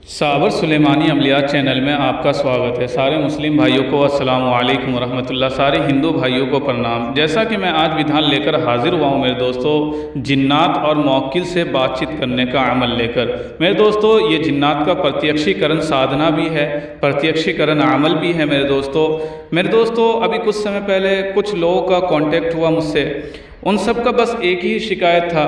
साबर सुलेमानी अमलियात चैनल में आपका स्वागत है। सारे मुस्लिम भाइयों को अस्सलाम वालेकुम रहमतुल्लाह, सारे हिंदू भाइयों को प्रणाम। जैसा कि मैं आज विधान लेकर हाजिर हुआ हूँ मेरे दोस्तों, जिन्नात और मौक्किल से बातचीत करने का अमल लेकर। मेरे दोस्तों, ये जिन्नात का प्रत्यक्षीकरण साधना भी है, प्रत्यक्षीकरण अमल भी है मेरे दोस्तों। अभी कुछ समय पहले कुछ लोगों का कांटेक्ट हुआ मुझसे। उन सब का बस एक ही शिकायत था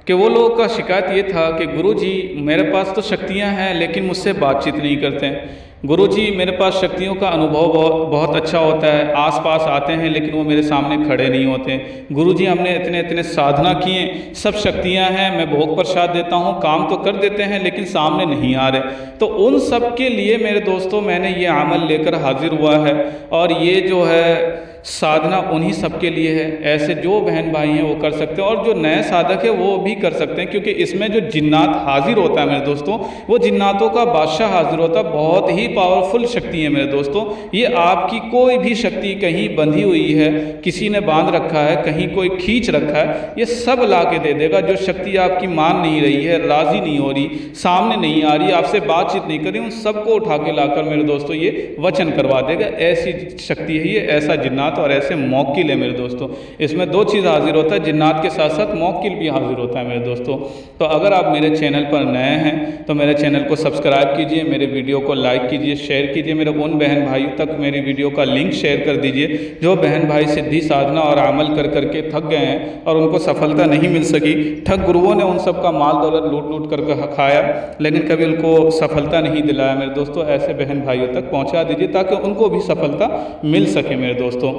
कि वो लोगों का शिकायत ये था कि गुरुजी मेरे पास तो शक्तियाँ हैं लेकिन मुझसे बातचीत नहीं करते हैं। गुरुजी मेरे पास शक्तियों का अनुभव बहुत अच्छा होता है, आसपास आते हैं लेकिन वो मेरे सामने खड़े नहीं होते। गुरुजी हमने इतने इतने साधना किए, सब शक्तियाँ हैं, मैं भोग प्रसाद देता हूँ, काम तो कर देते हैं लेकिन सामने नहीं आ रहे। तो उन सब के लिए मेरे दोस्तों मैंने ये अमल लेकर हाजिर हुआ है, और ये जो है साधना उन्हीं सब के लिए है। ऐसे जो बहन भाई हैं वो कर सकते हैं, और जो नए साधक है वो भी कर सकते हैं, क्योंकि इसमें जो जिन्नात हाजिर होता है मेरे दोस्तों, वो जिन्नातों का बादशाह हाजिर होता है। बहुत ही पावरफुल शक्ति है मेरे दोस्तों। ये आपकी कोई भी शक्ति कहीं बंधी हुई है, किसी ने बांध रखा है, कहीं कोई खींच रखा है, ये सब ला के दे देगा। जो शक्ति आपकी मान नहीं रही है, राज़ी नहीं हो रही, सामने नहीं आ रही, आपसे बातचीत नहीं कर रही, उन सबको उठा के लाकर मेरे दोस्तों ये वचन करवा देगा। ऐसी शक्ति है ये, ऐसा जिन्नात और ऐसे मौक्किल है मेरे दोस्तों। इसमें दो चीज़ हाजिर होता है, जिन्नात के साथ साथ मौक्किल भी हाजिर होता है मेरे दोस्तों। तो अगर आप मेरे चैनल पर नए हैं तो मेरे चैनल को सब्सक्राइब कीजिए, मेरे वीडियो को लाइक कीजिए, शेयर कीजिए, मेरे उन बहन भाइयों तक मेरी वीडियो का लिंक शेयर कर दीजिए जो बहन भाई सिद्धि साधना और अमल कर करके थक गए हैं और उनको सफलता नहीं मिल सकी। ठग गुरुओं ने उन सब का माल दौलत लूट लूट कर खाया लेकिन कभी उनको सफलता नहीं दिलाया मेरे दोस्तों। ऐसे बहन भाइयों तक पहुँचा दीजिए ताकि उनको भी सफलता मिल सके मेरे दोस्तों।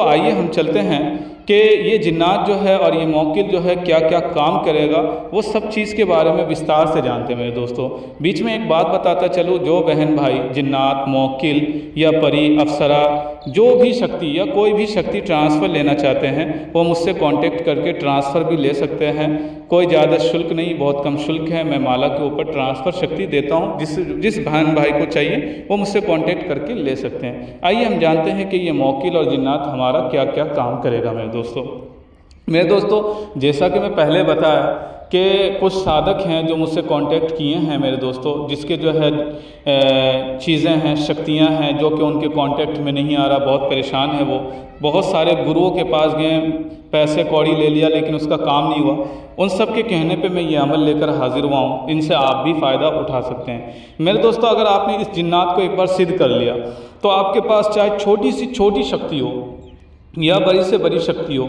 आइए हम चलते हैं कि ये जिन्नात जो है और ये मौक्किल जो है क्या क्या काम करेगा, वो सब चीज़ के बारे में विस्तार से जानते हैं मेरे दोस्तों। बीच में एक बात बताता चलूँ, जो बहन भाई जिन्नात, मौक्किल या परी, अप्सरा, जो भी शक्ति या कोई भी शक्ति ट्रांसफ़र लेना चाहते हैं वो मुझसे कांटेक्ट करके ट्रांसफ़र भी ले सकते हैं। कोई ज़्यादा शुल्क नहीं, बहुत कम शुल्क है। मैं माला के ऊपर ट्रांसफ़र शक्ति देता हूँ। जिस बहन भाई को चाहिए वो मुझसे कांटेक्ट करके ले सकते हैं। आइए हम जानते हैं कि ये मौक्किल और जिन्नात हमारा क्या क्या काम करेगा मेरे दोस्तों। जैसा कि मैं पहले बताया कि कुछ साधक हैं जो मुझसे कांटेक्ट किए हैं मेरे दोस्तों, जिसके जो है चीज़ें हैं, शक्तियां हैं, जो कि उनके कांटेक्ट में नहीं आ रहा, बहुत परेशान है वो। बहुत सारे गुरुओं के पास गए, पैसे कौड़ी ले लिया लेकिन उसका काम नहीं हुआ। उन सब के कहने पे मैं ये अमल लेकर हाजिर हुआ हूँ। इनसे आप भी फ़ायदा उठा सकते हैं मेरे दोस्तों। अगर आपने इस जिन्नात को एक बार सिद्ध कर लिया तो आपके पास चाहे छोटी से छोटी शक्ति हो या बड़ी से बड़ी शक्ति हो,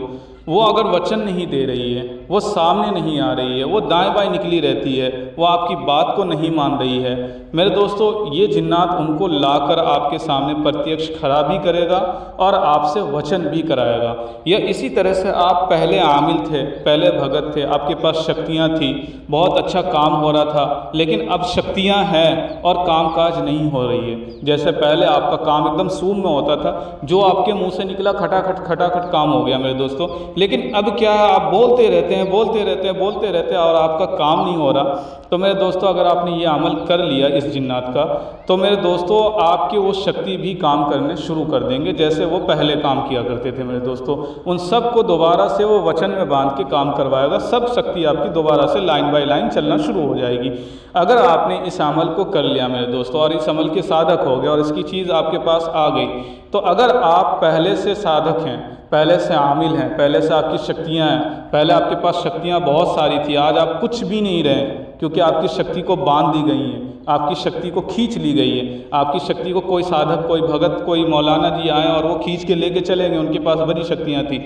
वो अगर वचन नहीं दे रही है, वो सामने नहीं आ रही है, वो दाएं बाएं निकली रहती है, वो आपकी बात को नहीं मान रही है मेरे दोस्तों, ये जिन्नात उनको लाकर आपके सामने प्रत्यक्ष खड़ा भी करेगा और आपसे वचन भी कराएगा। या इसी तरह से आप पहले आमिल थे, पहले भगत थे, आपके पास शक्तियाँ थी, बहुत अच्छा काम हो रहा था, लेकिन अब शक्तियाँ हैं और कामकाज नहीं हो रही है। जैसे पहले आपका काम एकदम सूम में होता था, जो आपके मुंह से निकला खटाखट काम हो गया मेरे दोस्तों। लेकिन अब क्या है, आप बोलते रहते हैं और आपका काम नहीं हो रहा। तो मेरे दोस्तों, अगर आपने ये अमल कर लिया इस जिन्नात का, तो मेरे दोस्तों आपकी वो शक्ति भी काम करने शुरू कर देंगे जैसे वो पहले काम किया करते थे मेरे दोस्तों। उन सब को दोबारा से वो वचन में बांध के काम करवाएगा। सब शक्ति आपकी दोबारा से लाइन बाय लाइन चलना शुरू हो जाएगी। अगर आपने इस अमल को कर लिया मेरे दोस्तों और इस अमल के साधक हो गए और इसकी चीज़ आपके पास आ गई, तो अगर आप पहले से साधक हैं, पहले से आमिल हैं, पहले से आपकी शक्तियाँ हैं, पहले आपके पास शक्तियाँ बहुत सारी थी, आज आप कुछ भी नहीं रहे क्योंकि आपकी शक्ति को बांध दी गई है, आपकी शक्ति को खींच ली गई है। आपकी शक्ति को कोई साधक, कोई भगत, कोई मौलाना जी आए और वो खींच के लेके चले गए, उनके पास बड़ी शक्तियाँ थी,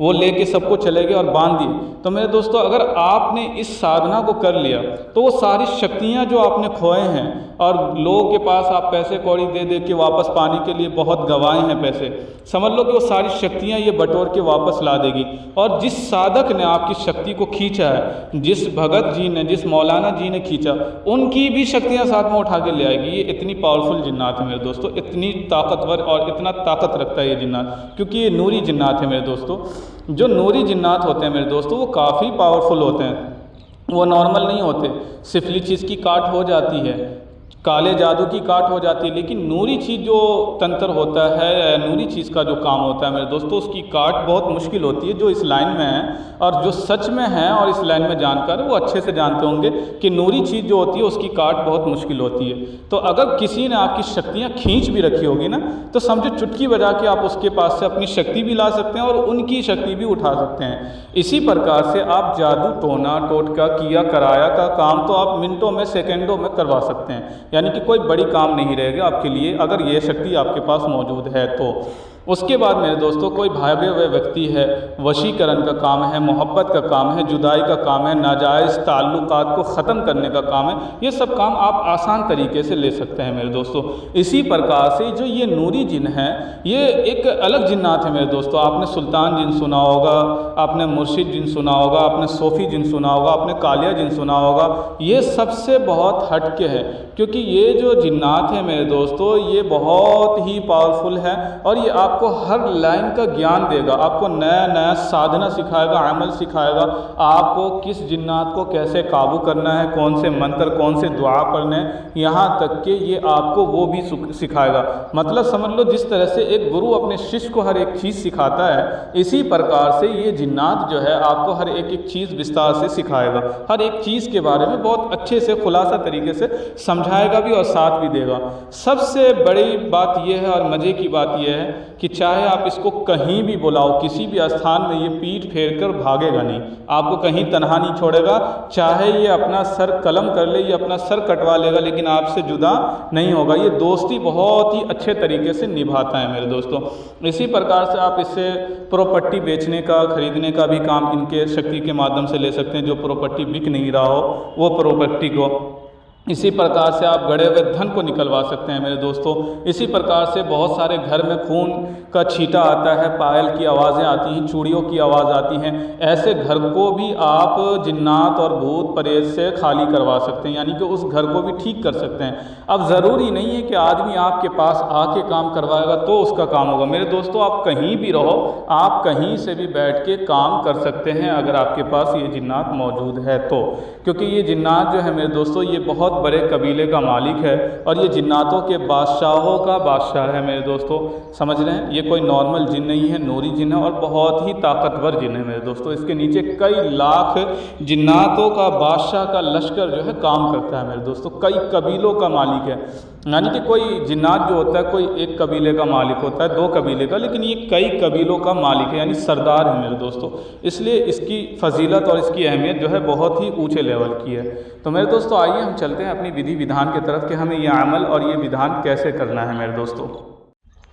वो लेके सबको चले गए और बांध दिए। तो मेरे दोस्तों, अगर आपने इस साधना को कर लिया तो वो सारी शक्तियाँ जो आपने खोए हैं और लोगों के पास आप पैसे कौड़ी दे दे के वापस पाने के लिए बहुत गवाए हैं पैसे, समझ लो कि वो सारी शक्तियाँ ये बटोर के वापस ला देगी। और जिस साधक ने आपकी शक्ति को खींचा है, जिस भगत जी ने, जिस मौलाना जी ने खींचा, उनकी भी शक्तियाँ साथ में उठा के ले आएगी। ये इतनी पावरफुल जिन्नात है मेरे दोस्तों, इतनी ताकतवर और इतना ताकत रखता है ये जिन्नात, क्योंकि ये नूरी जिन्नात है मेरे दोस्तों। जो नूरी जिन्नात होते हैं मेरे दोस्तों, वो काफ़ी पावरफुल होते हैं, वो नॉर्मल नहीं होते। सिफली चीज़ की काट हो जाती है, काले जादू की काट हो जाती है। लेकिन नूरी चीज़ जो तंत्र होता है, नूरी चीज़ का जो काम होता है मेरे दोस्तों, उसकी काट बहुत मुश्किल होती है। जो इस लाइन में है और जो सच में है और इस लाइन में जानकार है वो अच्छे से जानते होंगे कि नूरी चीज़ जो होती है उसकी काट बहुत मुश्किल होती है। तो अगर किसी ने आपकी शक्तियाँ खींच भी रखी होगी ना, तो समझो चुटकी बजा के आप उसके पास से अपनी शक्ति भी ला सकते हैं और उनकी शक्ति भी उठा सकते हैं। इसी प्रकार से आप जादू, टोना, टोटका, किया कराया का काम तो आप मिनटों में, सेकंडों में करवा सकते हैं। यानी कि कोई बड़ी काम नहीं रहेगा आपके लिए अगर ये शक्ति आपके पास मौजूद है तो। उसके बाद मेरे दोस्तों, कोई भागे हुए व्यक्ति है, वशीकरण का काम है, मोहब्बत का काम है, जुदाई का काम है, नाजायज़ ताल्लुकात को ख़त्म करने का काम है, ये सब काम आप आसान तरीके से ले सकते हैं मेरे दोस्तों। इसी प्रकार से जो ये नूरी जिन है, ये एक अलग जिन्नात है मेरे दोस्तों। आपने सुल्तान जिन सुना होगा, आपने मुर्शिद जिन सुना होगा, आपने सोफ़ी जिन सुना होगा, आपने कालिया जिन सुना होगा। ये सबसे बहुत हटके है, क्योंकि ये जो जिन्नात है मेरे दोस्तों, ये बहुत ही पावरफुल है और ये आपको हर लाइन का ज्ञान देगा, आपको नया नया साधना सिखाएगा, अमल सिखाएगा, आपको किस जिन्नात को कैसे काबू करना है, कौन से मंत्र, कौन से दुआ पढ़ने हैं, यहाँ तक कि ये आपको वो भी सिखाएगा। मतलब समझ लो, जिस तरह से एक गुरु अपने शिष्य को हर एक चीज़ सिखाता है, इसी प्रकार से ये जिन्नात जो है आपको हर एक एक चीज़ विस्तार से सिखाएगा। हर एक चीज़ के बारे में बहुत अच्छे से खुलासा तरीके से समझाएगा भी और साथ भी देगा। सबसे बड़ी बात यह है और मज़े की बात यह है कि चाहे आप इसको कहीं भी बुलाओ, किसी भी स्थान में, ये पीठ फेर कर भागेगा नहीं, आपको कहीं तनहा नहीं छोड़ेगा। चाहे ये अपना सर कलम कर ले, ये अपना सर कटवा लेगा, लेकिन आपसे जुदा नहीं होगा। ये दोस्ती बहुत ही अच्छे तरीके से निभाता है मेरे दोस्तों। इसी प्रकार से आप इससे प्रॉपर्टी बेचने का, खरीदने का भी काम इनके शक्ति के माध्यम से ले सकते हैं। जो प्रॉपर्टी बिक नहीं रहा हो वो प्रॉपर्टी को, इसी प्रकार से आप गड़े हुए धन को निकलवा सकते हैं मेरे दोस्तों। इसी प्रकार से बहुत सारे घर में खून का छींटा आता है, पायल की आवाज़ें आती हैं, चूड़ियों की आवाज़ आती हैं, ऐसे घर को भी आप जिन्नात और भूत प्रेत से खाली करवा सकते हैं, यानी कि उस घर को भी ठीक कर सकते हैं। अब ज़रूरी नहीं है कि आदमी आपके पास आके काम करवाएगा तो उसका काम होगा। मेरे दोस्तों, आप कहीं भी रहो, आप कहीं से भी बैठ के काम कर सकते हैं अगर आपके पास ये जिन्नात मौजूद है तो। क्योंकि ये जिन्नात जो है मेरे दोस्तों, ये बहुत बड़े कबीले का मालिक है और ये जिन्नातों के बादशाहों का बादशाह है मेरे दोस्तों। समझ रहे हैं, ये कोई नॉर्मल जिन नहीं है, नूरी जिन है और बहुत ही ताकतवर जिन है मेरे दोस्तों। इसके नीचे कई लाख जिन्नातों का बादशाह का लश्कर जो है काम करता है मेरे दोस्तों। कई कबीलों का मालिक है, यानी कि कोई जिन्नात जो होता है कोई एक कबीले का मालिक होता है, 2 कबीले का, लेकिन ये कई कबीलों का मालिक है, यानी सरदार है मेरे दोस्तों। इसलिए इसकी फजीलत और इसकी अहमियत जो है बहुत ही ऊंचे लेवल की है। तो मेरे दोस्तों, आइए हम चलते हैं अपनी विधि विधान की तरफ कि हमें यह अमल और ये विधान कैसे करना है मेरे दोस्तों।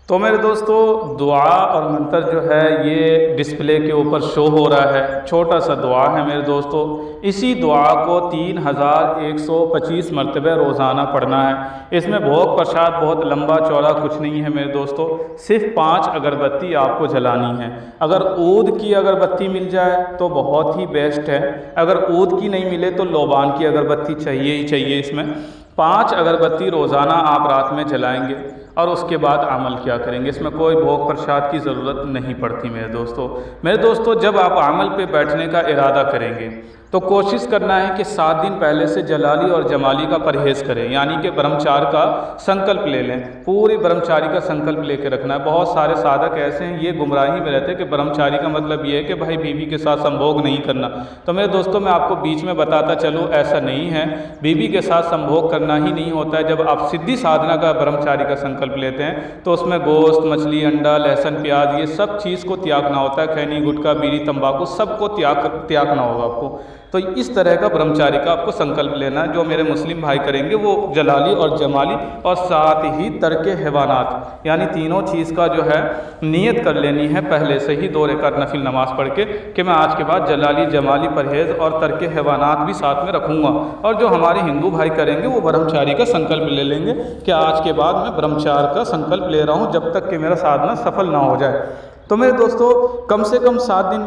तो मेरे दोस्तों, दुआ और मंत्र जो है ये डिस्प्ले के ऊपर शो हो रहा है। छोटा सा दुआ है मेरे दोस्तों। इसी दुआ को 3125 मरतबे रोज़ाना पढ़ना है। इसमें भोग प्रसाद बहुत लंबा चौड़ा कुछ नहीं है मेरे दोस्तों, सिर्फ 5 अगरबत्ती आपको जलानी है। अगर ऊद की अगरबत्ती मिल जाए तो बहुत ही बेस्ट है, अगर ऊद की नहीं मिले तो लोबान की अगरबत्ती चाहिए ही चाहिए। इसमें 5 अगरबत्ती रोज़ाना आप रात में जलाएंगे और उसके बाद अमल क्या करेंगे। इसमें कोई भोग प्रसाद की ज़रूरत नहीं पड़ती मेरे दोस्तों। मेरे दोस्तों, जब आप अमल पे बैठने का इरादा करेंगे तो कोशिश करना है कि 7 दिन पहले से जलाली और जमाली का परहेज़ करें, यानी कि ब्रह्मचार्य का संकल्प ले लें। पूरी ब्रह्मचारी का संकल्प लेकर रखना है। बहुत सारे साधक ऐसे हैं, ये गुमराही में रहते हैं कि ब्रह्मचारी का मतलब ये है कि भाई बीवी के साथ संभोग नहीं करना। तो मेरे दोस्तों, मैं आपको बीच में बताता चलूँ, ऐसा नहीं है। बीवी के साथ संभोग करना ही नहीं होता है। जब आप सिद्धि साधना का ब्रह्मचारी का संकल्प लेते हैं तो उसमें गोश्त, मछली, अंडा, लहसुन, प्याज, ये सब चीज़ को त्यागना होता है। खैनी, गुटखा, बीड़ी, तंबाकू सबको त्यागना होगा आपको। तो इस तरह का ब्रह्मचारी का आपको संकल्प लेना है। जो मेरे मुस्लिम भाई करेंगे वो जलाली और जमाली और साथ ही तर्क हैवानात, यानी तीनों चीज़ का जो है नियत कर लेनी है पहले से ही 2 रकात नफिल नमाज पढ़ के कि मैं आज के बाद जलाली, जमाली, परहेज़ और तर्क हैवानात भी साथ में रखूँगा। और जो हमारे हिंदू भाई करेंगे वो ब्रह्मचारी का संकल्प ले लेंगे कि आज के बाद मैं ब्रह्मचार्य का संकल्प ले रहा हूँ जब तक कि मेरा साधना सफल ना हो जाए। तो मेरे दोस्तों, कम से कम 7 दिन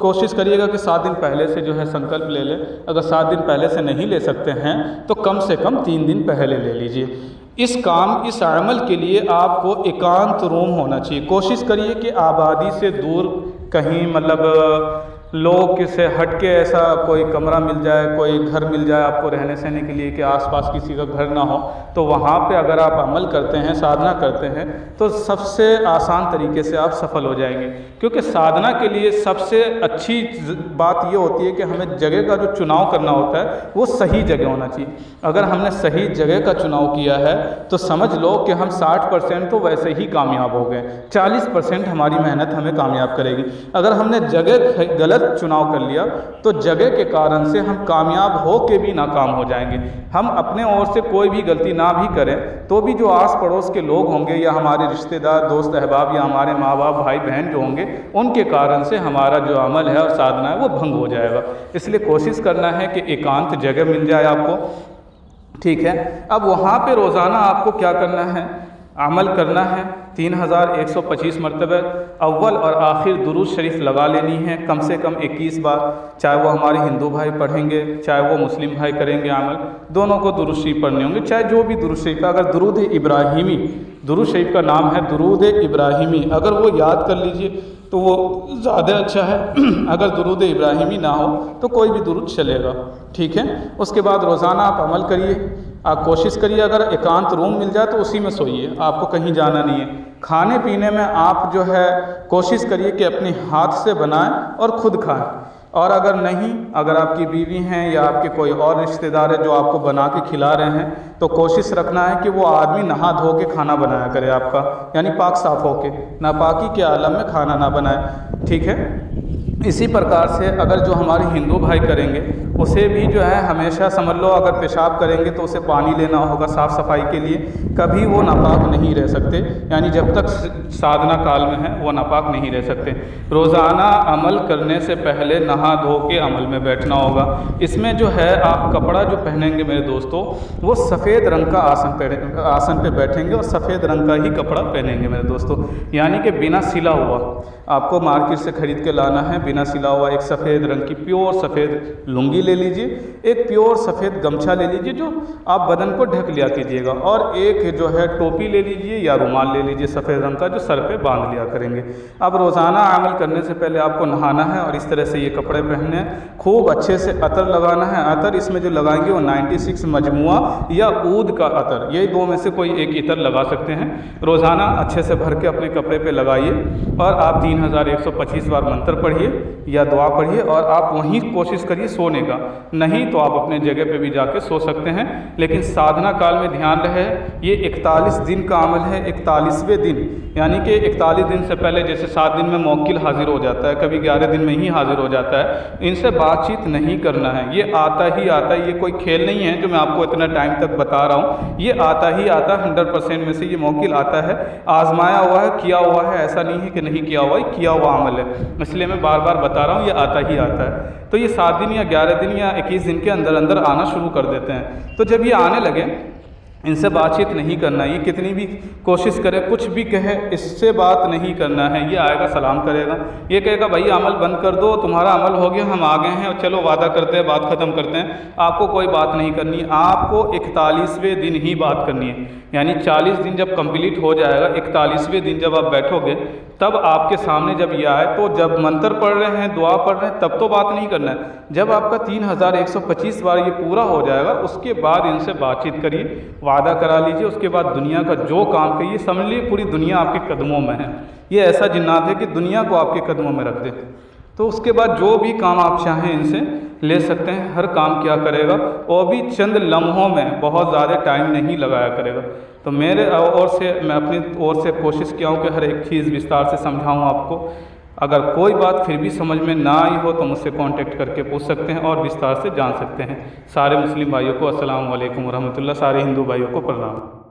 कोशिश करिएगा कि 7 दिन पहले से जो है संकल्प ले लें। अगर 7 दिन पहले से नहीं ले सकते हैं तो कम से कम 3 दिन पहले ले लीजिए। इस अमल के लिए आपको एकांत रूम होना चाहिए। कोशिश करिए कि आबादी से दूर कहीं, मतलब लोग से हट के ऐसा कोई कमरा मिल जाए, कोई घर मिल जाए आपको रहने सहने के लिए कि आसपास किसी का घर ना हो, तो वहाँ पे अगर आप अमल करते हैं, साधना करते हैं, तो सबसे आसान तरीके से आप सफल हो जाएंगे। क्योंकि साधना के लिए सबसे अच्छी बात ये होती है कि हमें जगह का जो चुनाव करना होता है वो सही जगह होना चाहिए। अगर हमने सही जगह का चुनाव किया है तो समझ लो कि हम 60% तो वैसे ही कामयाब हो गए, 40% हमारी मेहनत हमें कामयाब करेगी। अगर हमने जगह गलत चुनाव कर लिया तो जगह के कारण से हम कामयाब हो के भी नाकाम हो जाएंगे। हम अपने ओर से कोई भी गलती ना भी करें तो भी जो आस पड़ोस के लोग होंगे या हमारे रिश्तेदार, दोस्त अहबाब या हमारे माँ बाप, भाई बहन जो होंगे, उनके कारण से हमारा जो अमल है और साधना है वो भंग हो जाएगा। इसलिए कोशिश करना है कि एकांत जगह मिल जाए आपको, ठीक है। अब वहाँ पे रोज़ाना आपको क्या करना है, अमल करना है। 3125 मरतबे अव्वल और आखिर दुरूद शरीफ लगा लेनी है, कम से कम 21 बार। चाहे वो हमारे हिंदू भाई पढ़ेंगे, चाहे वो मुस्लिम भाई करेंगे अमल, दोनों को दुरूद शरीफ पढ़ने होंगे। चाहे जो भी दुरूद शरीफ, अगर दुरूद इब्राहिमी, दुरूद शरीफ का नाम है दुरूद इब्राहिमी, अगर वो याद कर लीजिए तो वो ज़्यादा अच्छा है। अगर दुरूद इब्राहिमी ना हो तो कोई भी दुरूद चलेगा, ठीक है। उसके बाद रोज़ाना आप अमल करिए। आप कोशिश करिए अगर एकांत रूम मिल जाए तो उसी में सोइए, आपको कहीं जाना नहीं है। खाने पीने में आप जो है कोशिश करिए कि अपने हाथ से बनाएं और ख़ुद खाएं। और अगर नहीं, अगर आपकी बीवी हैं या आपके कोई और रिश्तेदार है जो आपको बना के खिला रहे हैं, तो कोशिश रखना है कि वो आदमी नहा धो के खाना बनाया करे आपका, यानी पाक साफ़ होके, नापाकी के आलम में खाना ना बनाए, ठीक है। इसी प्रकार से अगर जो हमारे हिंदू भाई करेंगे उसे भी जो है हमेशा समझ लो, अगर पेशाब करेंगे तो उसे पानी लेना होगा साफ़ सफाई के लिए, कभी वो नापाक नहीं रह सकते, यानी जब तक साधना काल में है वो नापाक नहीं रह सकते। रोज़ाना अमल करने से पहले नहा धो के अमल में बैठना होगा। इसमें जो है आप कपड़ा जो पहनेंगे मेरे दोस्तों, वो सफ़ेद रंग का आसन पे बैठेंगे और सफ़ेद रंग का ही कपड़ा पहनेंगे मेरे दोस्तों, यानी कि बिना सिला हुआ। आपको मार्केट से ख़रीद के लाना है बिना सिला हुआ एक सफ़ेद रंग की प्योर सफ़ेद लुंगी ले लीजिए, एक प्योर सफ़ेद गमछा ले लीजिए जो आप बदन को ढक लिया कीजिएगा, और एक जो है टोपी ले लीजिए या रुमाल ले लीजिए सफ़ेद रंग का जो सर पे बांध लिया करेंगे। अब रोज़ाना अमल करने से पहले आपको नहाना है और इस तरह से ये कपड़े पहनने हैं। खूब अच्छे से अतर लगाना है। अतर इसमें जो लगाएंगे वो 96 मजमुआ या ऊद का अतर, ये दो में से कोई एक इतर लगा सकते हैं। रोज़ाना अच्छे से भर के अपने कपड़े पे लगाइए और आप 3125 बार मंत्र पढ़िए या दुआ पढ़िए, और आप वहीं कोशिश करिए सोने का। नहीं तो आप अपने जगह पे भी जाके सो सकते हैं, लेकिन साधना काल में ध्यान रहे ये 41 दिन का अमल है। 41वें दिन यानी कि 41 दिन से पहले, जैसे 7 दिन में मौकिल हाजिर हो जाता है, कभी 11 दिन में ही हाजिर हो जाता है, इनसे बातचीत नहीं करना है। ये आता ही आता है, ये कोई खेल नहीं है जो मैं आपको इतना टाइम तक बता रहा हूँ। ये आता ही आता 100% में से ये मौकिल आता है, आजमाया हुआ है, किया हुआ है, ऐसा नहीं है कि नहीं किया हुआ है, किया हुआ अमल है। इसलिए मैं बार बार बता रहा हूँ ये आता ही आता है। तो ये 7 दिन या 11 दिन या 21 दिन के अंदर अंदर आना शुरू कर देते हैं। तो जब ये आने लगे, इनसे बातचीत नहीं करना। ये कितनी भी कोशिश करे, कुछ भी कहे, इससे बात नहीं करना है। ये आएगा सलाम करेगा, ये कहेगा भाई अमल बंद कर दो, तुम्हारा अमल हो गया, हम आ गए हैं और चलो वादा करते हैं, बात ख़त्म करते हैं। आपको कोई बात नहीं करनी, आपको 41वें दिन ही बात करनी है। यानी 40 दिन जब कंप्लीट हो जाएगा, 41वें दिन जब आप बैठोगे, तब आपके सामने जब ये आए, तो जब मंत्र पढ़ रहे हैं, दुआ पढ़ रहे हैं, तब तो बात नहीं करना है। जब आपका 3125 बार ये पूरा हो जाएगा, उसके बाद इनसे बातचीत करिए, वादा करा लीजिए। उसके बाद दुनिया का जो काम करिए, समझ लीजिए पूरी दुनिया आपके कदमों में है। ये ऐसा जिन्नात है कि दुनिया को आपके कदमों में रख दे। तो उसके बाद जो भी काम आप चाहें इनसे ले सकते हैं। हर काम क्या करेगा, वो भी चंद लम्हों में, बहुत ज़्यादा टाइम नहीं लगाया करेगा। तो मेरे ओर से, मैं अपनी ओर से कोशिश किया हूँ कि हर एक चीज़ विस्तार से समझाऊँ आपको। अगर कोई बात फिर भी समझ में ना आई हो तो मुझसे कांटेक्ट करके पूछ सकते हैं और विस्तार से जान सकते हैं। सारे मुस्लिम भाइयों को अस्सलाम वालेकुम रहमतुल्लाह, सारे हिंदू भाइयों को प्रणाम।